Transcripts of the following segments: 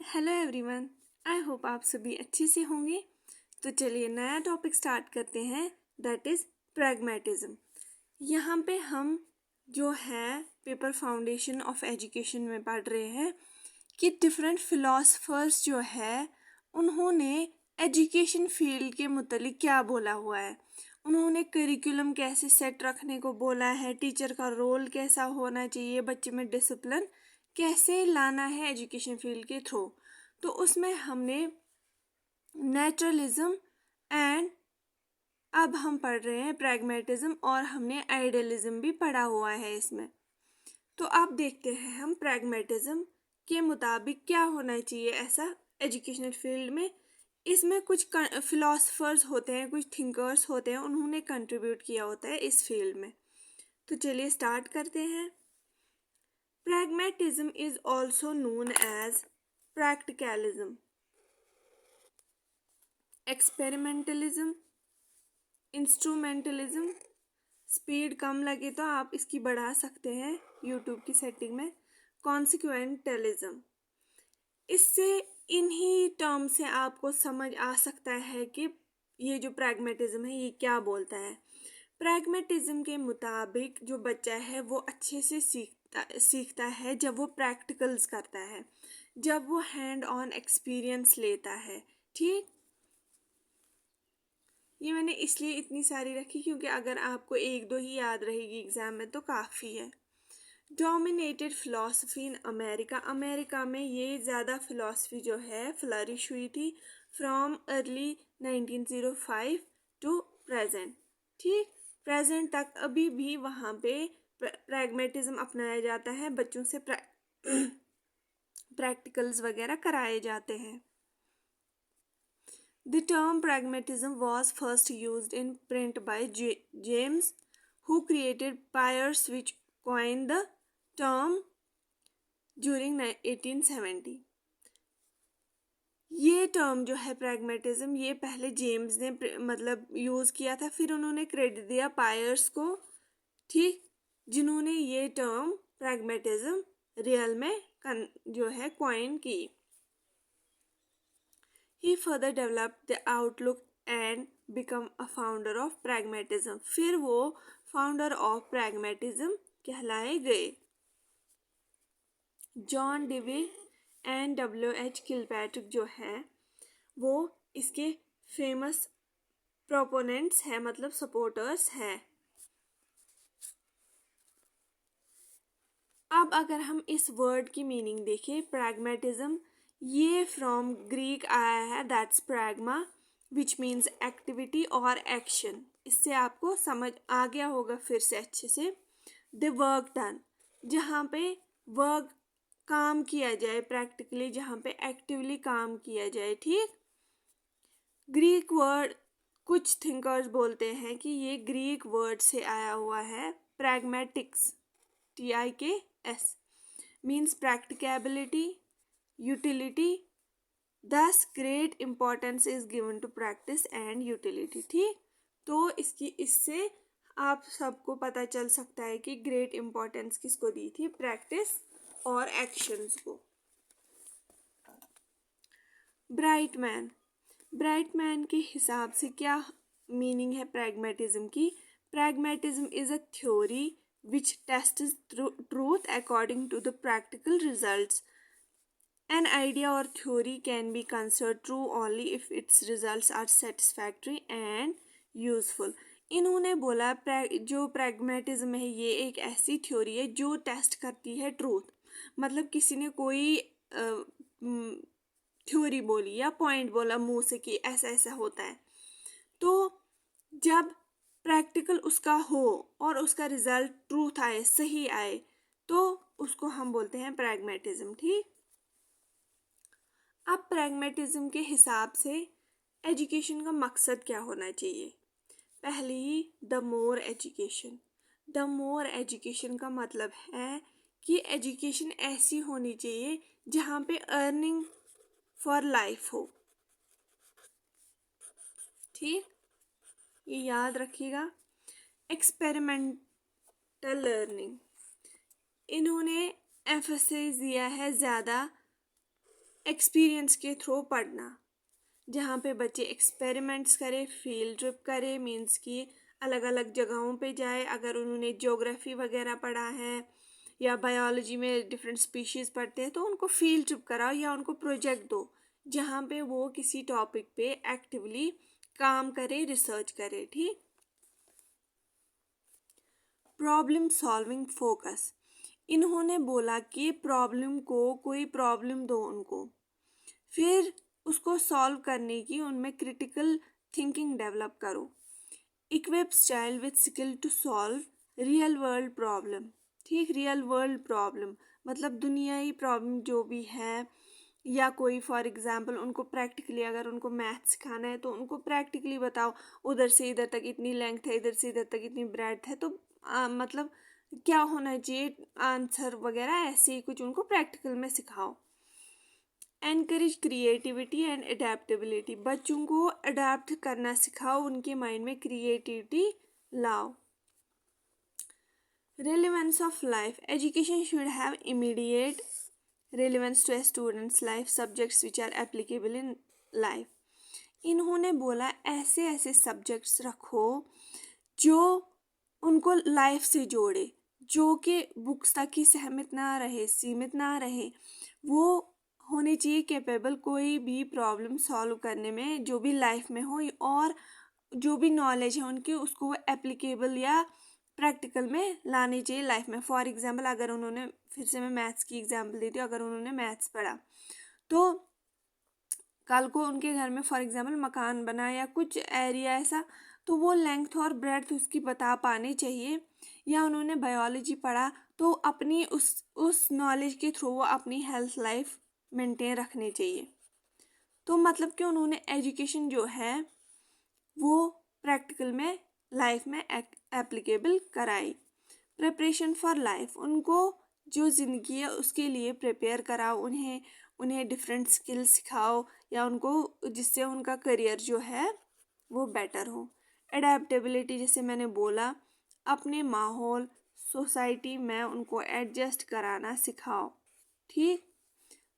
Hello everyone. I hope आप सभी अच्छे से होंगे। तो चलिए नया टॉपिक स्टार्ट करते हैं, दैट इज़ प्रैग्मेटिज्म। यहाँ पे हम जो है पेपर फाउंडेशन ऑफ एजुकेशन में पढ़ रहे हैं कि डिफरेंट फिलोसफर्स जो है उन्होंने एजुकेशन फील्ड के मुतालिक क्या बोला हुआ है। उन्होंने करिकुलम कैसे सेट रखने को बोला है, टीचर का रोल कैसा होना चाहिए, बच्चे में डिसिप्लिन कैसे लाना है एजुकेशन फील्ड के थ्रू। तो उसमें हमने नेचुरलिज्म एंड अब हम पढ़ रहे हैं प्रैग्मेटिज्म, और हमने आइडियलिज्म भी पढ़ा हुआ है इसमें। तो अब देखते हैं हम प्रैग्मेटिज्म के मुताबिक क्या होना चाहिए ऐसा एजुकेशनल फील्ड में। इसमें कुछ फिलोसफर्स होते हैं, कुछ थिंकर्स होते हैं, उन्होंने कंट्रीब्यूट किया होता है इस फील्ड में। तो चलिए स्टार्ट करते हैं। Pragmatism is also known as practicalism, experimentalism, instrumentalism। Speed कम लगे तो आप इसकी बढ़ा सकते हैं यूट्यूब की सेटिंग में। consequentialism। इससे इन्हीं टर्म से आपको समझ आ सकता है कि ये जो प्रैग्मेटिज्म है ये क्या बोलता है। प्रैग्मेटिज्म के मुताबिक जो बच्चा है वो अच्छे से सीखता है जब वो प्रैक्टिकल्स करता है, जब वो हैंड ऑन एक्सपीरियंस लेता है। ठीक, ये मैंने इसलिए इतनी सारी रखी क्योंकि अगर आपको एक दो ही याद रहेगी एग्जाम में तो काफ़ी है। Dominated philosophy in America. America में ये ज़्यादा फिलॉसफी जो है फ्लरिश हुई थी फ्रॉम अर्ली 1905 टू प्रेजेंट। ठीक, प्रेजेंट तक अभी भी वहाँ पे प्रैग्मेटिज्म अपनाया जाता है, बच्चों से प्रैक्टिकल्स वगैरह कराए जाते हैं। The term pragmatism was first used in print by James, who created Peirce, which coined the term during 1870। ये टर्म जो है प्रैग्मेटिज्म ये पहले जेम्स ने मतलब यूज़ किया था, फिर उन्होंने क्रेडिट दिया पायर्स को। ठीक, जिन्होंने ये टर्म प्रैग्मेटिज्म रियल में जो है कॉइन की। He further developed the outlook and become a founder of pragmatism। फिर वो फाउंडर ऑफ pragmatism कहलाए गए। John Dewey and W.H. Kilpatrick जो है वो इसके फेमस प्रोपोनेंट्स हैं, मतलब सपोर्टर्स हैं। अब अगर हम इस वर्ड की मीनिंग देखें प्रैग्मेटिज्म, ये फ्रॉम ग्रीक आया है, that's pragma which means activity और एक्शन। इससे आपको समझ आ गया होगा फिर से अच्छे से। द वर्क डन, जहाँ पे वर्क काम किया जाए प्रैक्टिकली, जहाँ पे एक्टिवली काम किया जाए। ठीक, ग्रीक वर्ड कुछ थिंकर्स बोलते हैं कि ये ग्रीक वर्ड से आया हुआ है। Pragmatics TIKS means practicability, utility, thus great importance is given to practice and utility। ठीक, तो इससे आप सबको पता चल सकता है कि ग्रेट इम्पोर्टेंस किसको दी थी, प्रैक्टिस और एक्शंस को। ब्राइट मैन के हिसाब से क्या मीनिंग है प्रैग्मेटिज्म की। Pragmatism is a theory which tests truth according to the practical results। An idea or theory can be considered true only if its results are satisfactory and useful। इन्होंने बोला जो pragmatism है ये एक ऐसी theory है जो टेस्ट करती है ट्रूथ, मतलब किसी ने कोई थ्योरी बोली या पॉइंट बोला मुंह से कि ऐसा ऐसा होता है, तो जब प्रैक्टिकल उसका हो और उसका रिजल्ट ट्रूथ आए, सही आए, तो उसको हम बोलते हैं प्रैग्मेटिज्म। ठीक, अब प्रैग्मेटिज्म के हिसाब से एजुकेशन का मकसद क्या होना चाहिए। पहले ही द मोर एजुकेशन का मतलब है कि एजुकेशन ऐसी होनी चाहिए जहाँ पे अर्निंग फॉर लाइफ हो। ठीक, ये याद रखिएगा। एक्सपेरिमेंटल लर्निंग, इन्होंने एम्फेसिस दिया है ज़्यादा एक्सपीरियंस के थ्रू पढ़ना, जहाँ पे बच्चे एक्सपेरिमेंट्स करें, फील्ड ट्रिप करें, मीन्स कि अलग अलग जगहों पे जाए। अगर उन्होंने ज्योग्राफी वगैरह पढ़ा है या बायोलॉजी में डिफरेंट स्पीशीज़ पढ़ते हैं तो उनको फील्ड ट्रिप कराओ या उनको प्रोजेक्ट दो जहाँ पे वो किसी टॉपिक पे एक्टिवली काम करे, रिसर्च करे। ठीक। प्रॉब्लम सॉल्विंग फोकस, इन्होंने बोला कि प्रॉब्लम को, कोई प्रॉब्लम दो उनको, फिर उसको सॉल्व करने की उनमें क्रिटिकल थिंकिंग डेवलप करो। Equips child with skill to solve real world problem. ठीक, रियल वर्ल्ड प्रॉब्लम मतलब दुनियाई प्रॉब्लम जो भी है, या कोई फॉर एग्जांपल उनको प्रैक्टिकली, अगर उनको मैथ सिखाना है तो उनको प्रैक्टिकली बताओ, उधर से इधर तक इतनी लेंथ है, इधर से इधर तक इतनी ब्रेड्थ है, तो मतलब क्या होना चाहिए आंसर वगैरह, ऐसे ही कुछ उनको प्रैक्टिकल में सिखाओ। एनकरेज क्रिएटिविटी एंड अडेप्टेबिलिटी, बच्चों को अडेप्ट करना सिखाओ, उनके माइंड में क्रिएटिविटी लाओ। Relevance of life, education should have immediate relevance to a students life, subjects which are applicable in life. इन्होंने बोला ऐसे ऐसे सब्जेक्ट्स रखो जो उनको लाइफ से जोड़े, जो कि बुक्स तक ही सहमित ना रहे, सीमित ना रहे, वो होने चाहिए कैपेबल कोई भी प्रॉब्लम सॉल्व करने में जो भी लाइफ में हो, और जो भी नॉलेज है उनकी उसको वो एप्लीकेबल या प्रैक्टिकल में लानी चाहिए लाइफ में। फॉर एग्जांपल अगर उन्होंने, फिर से मैं मैथ्स की एग्जांपल देती हूँ, अगर उन्होंने मैथ्स पढ़ा तो कल को उनके घर में फॉर एग्जांपल मकान बना या कुछ एरिया ऐसा, तो वो लेंथ और ब्रेड्थ उसकी बता पानी चाहिए। या उन्होंने बायोलॉजी पढ़ा तो अपनी उस नॉलेज के थ्रू वो अपनी हेल्थ लाइफ मेंटेन रखनी चाहिए। तो मतलब कि उन्होंने एजुकेशन जो है वो प्रैक्टिकल में लाइफ में एप्लीकेबल कराई। प्रिपरेशन फॉर लाइफ, उनको जो ज़िंदगी है उसके लिए प्रिपेयर कराओ, उन्हें डिफरेंट स्किल्स सिखाओ या उनको, जिससे उनका करियर जो है वो बेटर हो। एडेप्टेबिलिटी, जैसे मैंने बोला, अपने माहौल सोसाइटी में उनको एडजस्ट कराना सिखाओ। ठीक।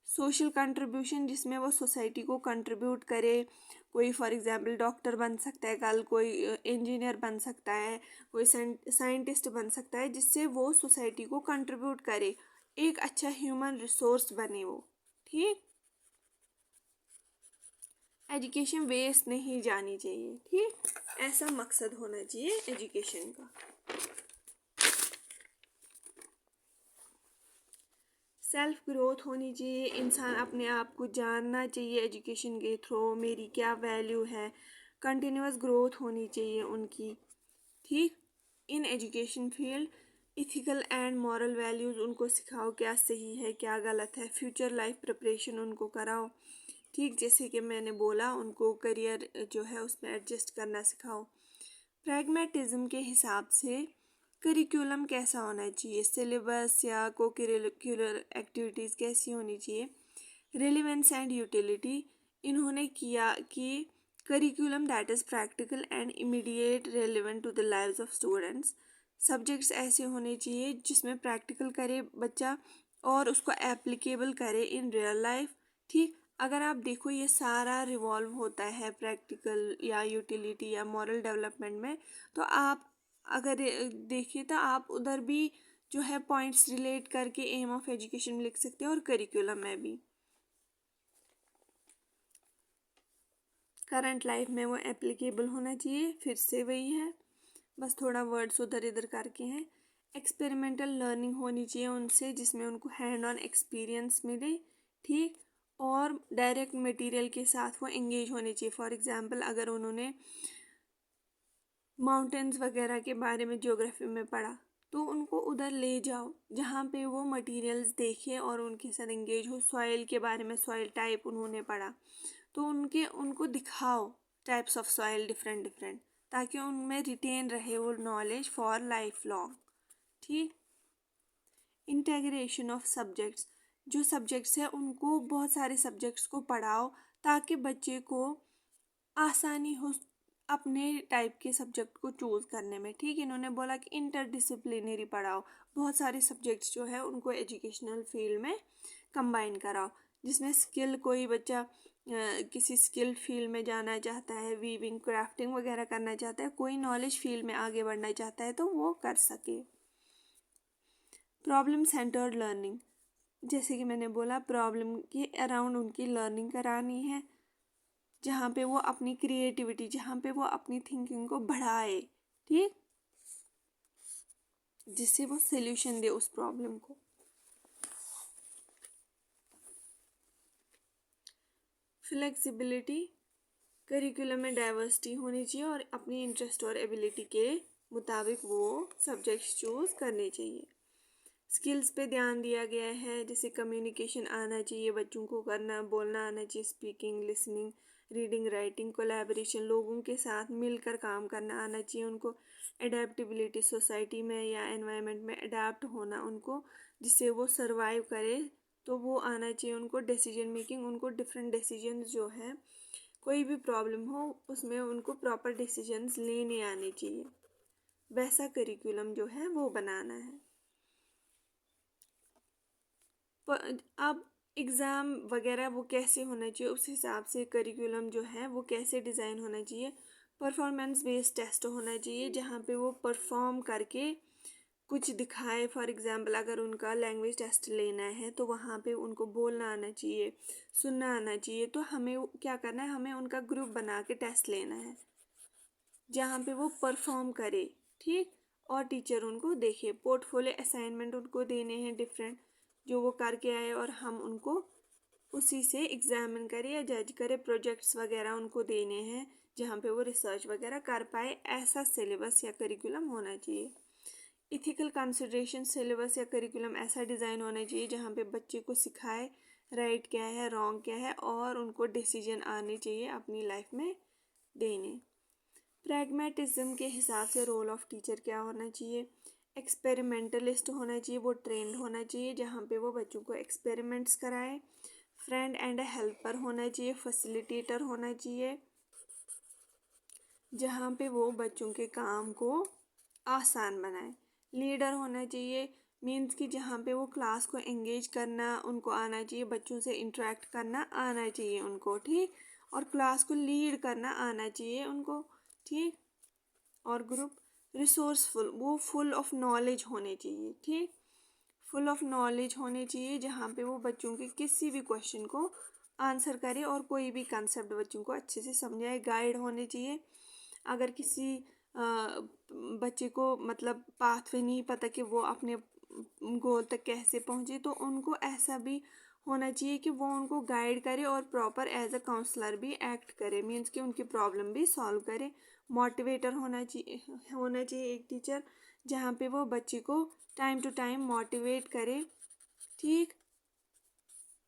सोशल कंट्रीब्यूशन, जिसमें वो सोसाइटी को कंट्रीब्यूट करे, कोई फॉर एग्जांपल डॉक्टर बन सकता है, कल कोई इंजीनियर बन सकता है, कोई साइंटिस्ट बन सकता है, जिससे वो सोसाइटी को कंट्रीब्यूट करे, एक अच्छा ह्यूमन रिसोर्स बने वो। ठीक। एजुकेशन वेस्ट नहीं जानी चाहिए। ठीक, ऐसा मकसद होना चाहिए एजुकेशन का। सेल्फ ग्रोथ होनी चाहिए, इंसान अपने आप को जानना चाहिए एजुकेशन के थ्रू, मेरी क्या वैल्यू है, कंटिन्यूस ग्रोथ होनी चाहिए उनकी। ठीक। In education field ethical and moral values उनको सिखाओ, क्या सही है क्या गलत है। फ्यूचर लाइफ प्रिपरेशन उनको कराओ। ठीक, जैसे कि मैंने बोला उनको करियर जो है उसमें एडजस्ट करना सिखाओ। प्रैग्मेटिज्म के हिसाब से करिकुलम कैसा होना चाहिए, सिलेबस या को करिकुलर एक्टिविटीज़ कैसी होनी चाहिए। रिलेवेंस एंड यूटिलिटी, इन्होंने किया कि curriculum that is practical and immediate relevant to the lives of students. Subjects ऐसे होने चाहिए जिसमें प्रैक्टिकल करे बच्चा और उसको एप्लीकेबल करे इन रियल लाइफ। ठीक, अगर आप देखो ये सारा रिवॉल्व होता है प्रैक्टिकल या यूटिलिटी या मॉरल डेवलपमेंट में, तो आप अगर देखिए तो आप उधर भी जो है पॉइंट्स रिलेट करके एम ऑफ एजुकेशन लिख सकते हैं और करिकुलम में भी करंट लाइफ में वो एप्लीकेबल होना चाहिए। फिर से वही है, बस थोड़ा वर्ड्स उधर इधर करके हैं। एक्सपेरिमेंटल लर्निंग होनी चाहिए उनसे, जिसमें उनको हैंड ऑन एक्सपीरियंस मिले। ठीक, और डायरेक्ट मटेरियल के साथ वो एंगेज होने चाहिए। फॉर एग्जांपल अगर उन्होंने माउंटेन्स वगैरह के बारे में ज्योग्राफी में पढ़ा तो उनको उधर ले जाओ जहाँ पे वो मटेरियल्स देखे और उनके साथ एंगेज हो। सॉइल के बारे में, सॉइल टाइप उन्होंने पढ़ा तो उनको दिखाओ types of soil different different, ताकि उनमें रिटेन रहे वो नॉलेज फॉर लाइफ लॉन्ग। ठीक। इंटेग्रेशन ऑफ सब्जेक्ट्स, जो सब्जेक्ट्स है उनको बहुत सारे सब्जेक्ट्स को पढ़ाओ ताकि बच्चे को आसानी हो अपने टाइप के सब्जेक्ट को चूज़ करने में। ठीक, इन्होंने बोला कि इंटरडिसिप्लिनरी पढ़ाओ, बहुत सारे सब्जेक्ट्स जो है उनको एजुकेशनल फील्ड में कंबाइन कराओ। जिसमें स्किल कोई बच्चा किसी स्किल फील्ड में जाना चाहता है, वीविंग, क्राफ्टिंग वगैरह करना चाहता है, कोई नॉलेज फील्ड में आगे बढ़ना चाहता है तो वो कर सके। प्रॉब्लम सेंटर्ड लर्निंग, जैसे कि मैंने बोला प्रॉब्लम के अराउंड उनकी लर्निंग करानी है, जहाँ पे वो अपनी क्रिएटिविटी, जहाँ पे वो अपनी थिंकिंग को बढ़ाए, ठीक, जिससे वो सोल्यूशन दे उस प्रॉब्लम को। फ्लेक्सिबिलिटी, करिकुलम में डाइवर्सिटी होनी चाहिए और अपनी इंटरेस्ट और एबिलिटी के मुताबिक वो सब्जेक्ट्स चूज करने चाहिए। स्किल्स पे ध्यान दिया गया है, जैसे कम्युनिकेशन आना चाहिए बच्चों को, करना बोलना आना चाहिए, speaking, listening, reading, writing, collaboration, लोगों के साथ मिलकर काम करना आना चाहिए उनको, एडेप्टेबिलिटी, सोसाइटी में या एनवायरनमेंट में अडेप्ट होना उनको, जिससे वो सरवाइव करे तो वो आना चाहिए उनको। डिसीजन मेकिंग, उनको डिफरेंट डिसीजन जो है, कोई भी प्रॉब्लम हो उसमें उनको प्रॉपर डिसीजंस लेने आने चाहिए, वैसा करिकुलम जो है वो बनाना है। अब एग्ज़ाम वगैरह वो कैसे होना चाहिए, उस हिसाब से करिकुलम जो है वो कैसे डिज़ाइन होना चाहिए। परफॉर्मेंस बेस्ड टेस्ट होना चाहिए, जहाँ पे वो परफॉर्म करके कुछ दिखाए। फॉर एग्ज़ाम्पल अगर उनका लैंग्वेज टेस्ट लेना है तो वहाँ पे उनको बोलना आना चाहिए, सुनना आना चाहिए। तो हमें क्या करना है, हमें उनका ग्रुप बना के टेस्ट लेना है जहाँ पे वो परफॉर्म करे, ठीक, और टीचर उनको देखे। पोर्टफोलियो असाइनमेंट उनको देने हैं डिफरेंट, जो वो करके आए और हम उनको उसी से एग्जामिन करें या जज करें। प्रोजेक्ट्स वगैरह उनको देने हैं जहाँ पे वो रिसर्च वगैरह कर पाए, ऐसा सिलेबस या करिकुलम होना चाहिए। इथिकल कंसिडरेशन, सिलेबस या करिकुलम ऐसा डिज़ाइन होना चाहिए जहाँ पे बच्चे को सिखाए राइट क्या है, रॉन्ग क्या है, और उनको डिसीजन आने चाहिए अपनी लाइफ में देने। प्रैग्मेटिज्म के हिसाब से रोल ऑफ टीचर क्या होना चाहिए। एक्सपेरिमेंटलिस्ट होना चाहिए, वो ट्रेंड होना चाहिए जहाँ पे वो बच्चों को एक्सपेरिमेंट्स कराए। फ्रेंड एंड हेल्पर होना चाहिए, फैसिलिटेटर होना चाहिए जहाँ पे वो बच्चों के काम को आसान बनाए। लीडर होना चाहिए, मीन्स कि जहाँ पे वो क्लास को एंगेज करना उनको आना चाहिए, बच्चों से इंटरेक्ट करना आना चाहिए उनको, ठीक, और क्लास को लीड करना आना चाहिए उनको, ठीक। और ग्रुप रिसोर्सफुल, वो फुल ऑफ नॉलेज होने चाहिए, ठीक, फुल ऑफ नॉलेज होने चाहिए जहाँ पे वो बच्चों के किसी भी क्वेश्चन को आंसर करे और कोई भी कंसेप्ट बच्चों को अच्छे से समझाए। गाइड होने चाहिए, अगर किसी बच्चे को मतलब पाथवे नहीं पता कि वो अपने गोल तक कैसे पहुँचे, तो उनको ऐसा भी होना चाहिए कि वो उनको गाइड करे और प्रॉपर एज अ काउंसलर भी एक्ट करे, मीन्स कि उनकी प्रॉब्लम भी सॉल्व करे। मोटिवेटर होना चाहिए एक टीचर, जहाँ पे वो बच्चे को टाइम टू टाइम मोटिवेट करे, ठीक,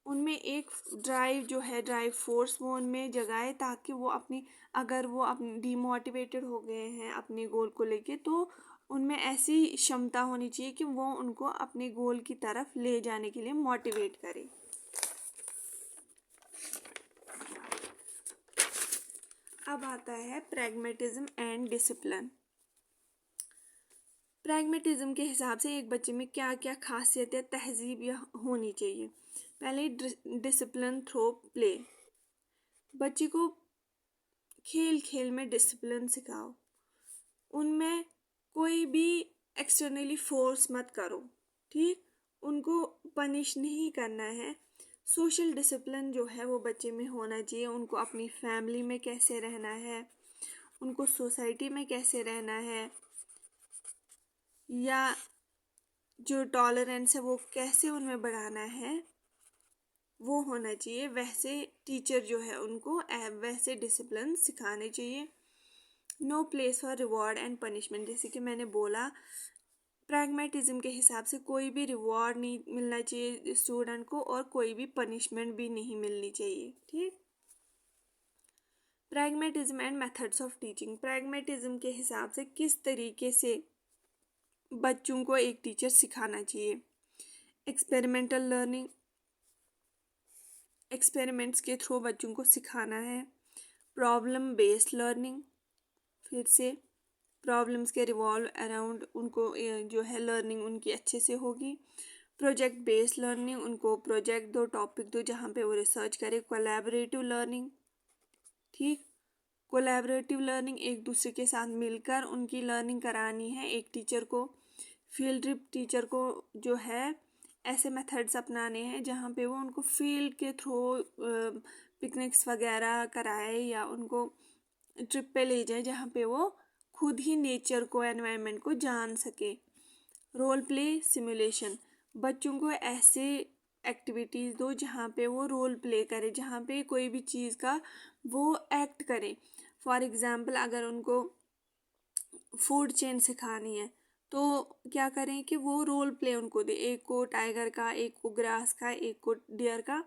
उनमें एक ड्राइव जो है, ड्राइव फोर्स वो उनमें जगाए, ताकि वो अपनी, अगर वो अपनी डीमोटिवेटेड हो गए हैं अपने गोल को लेके, तो उनमें ऐसी क्षमता होनी चाहिए कि वो उनको अपने गोल की तरफ ले जाने के लिए मोटिवेट करे। अब आता है प्रैग्मेटिज्म एंड डिसिप्लिन। प्रैग्मेटिज्म के हिसाब से एक बच्चे में क्या क्या खासियत या तहजीब या होनी चाहिए। पहले डिसिप्लिन थ्रू प्ले, बच्चे को खेल खेल में डिसिप्लिन सिखाओ, उनमें कोई भी एक्सटर्नली फोर्स मत करो, ठीक, उनको पनिश नहीं करना है। सोशल डिसिप्लिन जो है वो बच्चे में होना चाहिए, उनको अपनी फैमिली में कैसे रहना है, उनको सोसाइटी में कैसे रहना है, या जो टॉलरेंस है वो कैसे उनमें बढ़ाना है, वो होना चाहिए। वैसे टीचर जो है उनको वैसे डिसिप्लिन सिखाने चाहिए। No place for reward and punishment, जैसे कि मैंने बोला प्रैग्मेटिज्म के हिसाब से कोई भी रिवॉर्ड नहीं मिलना चाहिए स्टूडेंट को और कोई भी पनिशमेंट भी नहीं मिलनी चाहिए, ठीक। Pragmatism and methods of teaching, pragmatism के हिसाब से किस तरीके से बच्चों को एक टीचर सिखाना चाहिए। एक्सपेरिमेंटल लर्निंग, एक्सपेरिमेंट्स के थ्रू बच्चों को सिखाना है। प्रॉब्लम बेस्ड लर्निंग, फिर से प्रॉब्लम्स के रिवॉल्व अराउंड उनको जो है लर्निंग उनकी अच्छे से होगी। प्रोजेक्ट बेस्ड लर्निंग, उनको प्रोजेक्ट दो, टॉपिक दो जहाँ पे वो रिसर्च करे। कोलैबोरेटिव लर्निंग, ठीक, कोलैबोरेटिव लर्निंग एक दूसरे के साथ मिलकर उनकी लर्निंग करानी है एक टीचर को। फील्ड ट्रिप, टीचर को जो है ऐसे मेथड्स अपनाने हैं जहाँ पे वो उनको फील्ड के थ्रू पिकनिक्स वगैरह कराए या उनको ट्रिप पे ले जाए जहाँ पे वो खुद ही नेचर को, एनवायरनमेंट को जान सके। रोल प्ले सिमुलेशन, बच्चों को ऐसे एक्टिविटीज़ दो जहाँ पे वो रोल प्ले करे, जहाँ पे कोई भी चीज़ का वो एक्ट करे। फॉर एग्ज़ाम्पल अगर उनको फूड चेन सिखानी है तो क्या करें कि वो रोल प्ले उनको दे, एक को टाइगर का, एक को ग्रास का, एक को डियर का।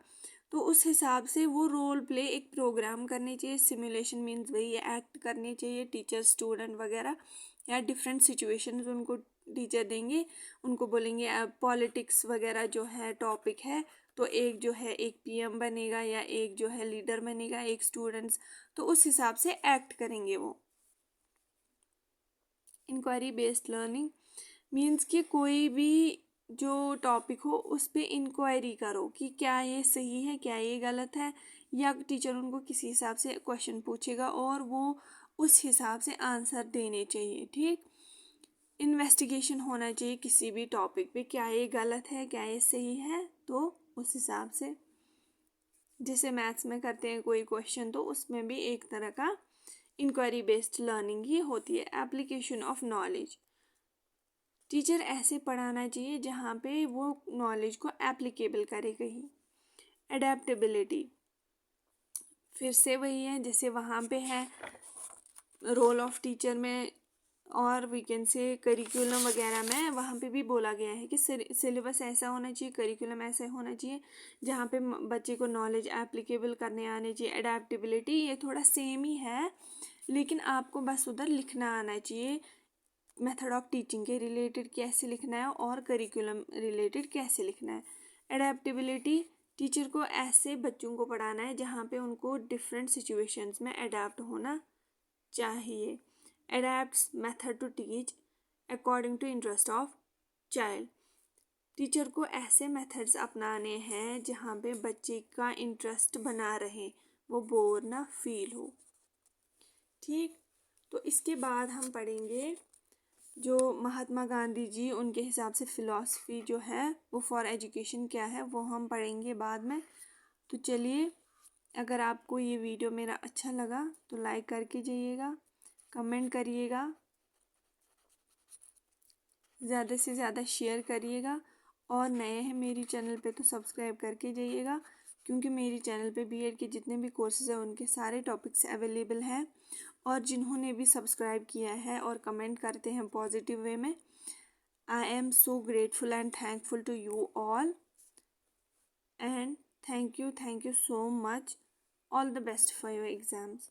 तो उस हिसाब से वो रोल प्ले एक प्रोग्राम करने चाहिए। सिमुलेशन मीन्स वही एक्ट करने चाहिए टीचर स्टूडेंट वगैरह, या डिफरेंट सिचुएशंस उनको टीचर देंगे, उनको बोलेंगे अब पॉलिटिक्स वगैरह जो है टॉपिक है तो एक जो है एक पीएम बनेगा या एक जो है लीडर बनेगा, एक स्टूडेंट्स, तो उस हिसाब से एक्ट करेंगे वो। इंक्वायरी बेस्ड लर्निंग मीन्स कि कोई भी जो टॉपिक हो उस पर इंक्वायरी करो कि क्या ये सही है, क्या ये गलत है, या टीचर उनको किसी हिसाब से क्वेश्चन पूछेगा और वो उस हिसाब से आंसर देने चाहिए, ठीक। इन्वेस्टिगेशन होना चाहिए किसी भी टॉपिक पे, क्या ये गलत है, क्या ये सही है, तो उस हिसाब से जैसे मैथ्स में करते हैं कोई क्वेश्चन तो उसमें भी एक तरह का इंक्वायरी बेस्ड लर्निंग ही होती है। एप्लीकेशन ऑफ नॉलेज, टीचर ऐसे पढ़ाना चाहिए जहाँ पे वो नॉलेज को एप्लीकेबल करे कहीं। एडेप्टेबिलिटी, फिर से वही है जैसे वहाँ पे है रोल ऑफ टीचर में और वी कैन से करिकुलम वगैरह में, वहाँ पे भी बोला गया है कि सिलेबस ऐसा होना चाहिए, करिकुलम ऐसा होना चाहिए जहाँ पे बच्चे को नॉलेज एप्लीकेबल करने आने चाहिए। एडेप्टेबिलिटी ये थोड़ा सेम ही है लेकिन आपको बस उधर लिखना आना चाहिए, मेथड ऑफ टीचिंग के रिलेटेड कैसे लिखना है और करिकुलम रिलेटेड कैसे लिखना है। एडेप्टेबिलिटी, टीचर को ऐसे बच्चों को पढ़ाना है जहाँ पे उनको डिफरेंट सिचुएशंस में अडेप्ट होना चाहिए। Adepts method to teach according to interest of child, teacher को ऐसे मेथड्स अपनाने हैं जहाँ पे बच्चे का इंटरेस्ट बना रहे, वो बोर ना फील हो, ठीक। तो इसके बाद हम पढ़ेंगे जो महात्मा गांधी जी, उनके हिसाब से फ़िलॉसफ़ी जो है वो फॉर एजुकेशन क्या है वो हम पढ़ेंगे बाद में। तो चलिए, अगर आपको ये वीडियो मेरा अच्छा लगा तो लाइक करके जाइएगा, कमेंट करिएगा, ज़्यादा से ज़्यादा शेयर करिएगा, और नए हैं मेरी चैनल पे तो सब्सक्राइब करके जाइएगा क्योंकि मेरी चैनल पे बीएड के जितने भी कोर्सेज़ हैं उनके सारे टॉपिक्स अवेलेबल हैं। और जिन्होंने भी सब्सक्राइब किया है और कमेंट करते हैं पॉजिटिव वे में, I am so grateful and thankful to you all and thank you so much. All the best for your exams.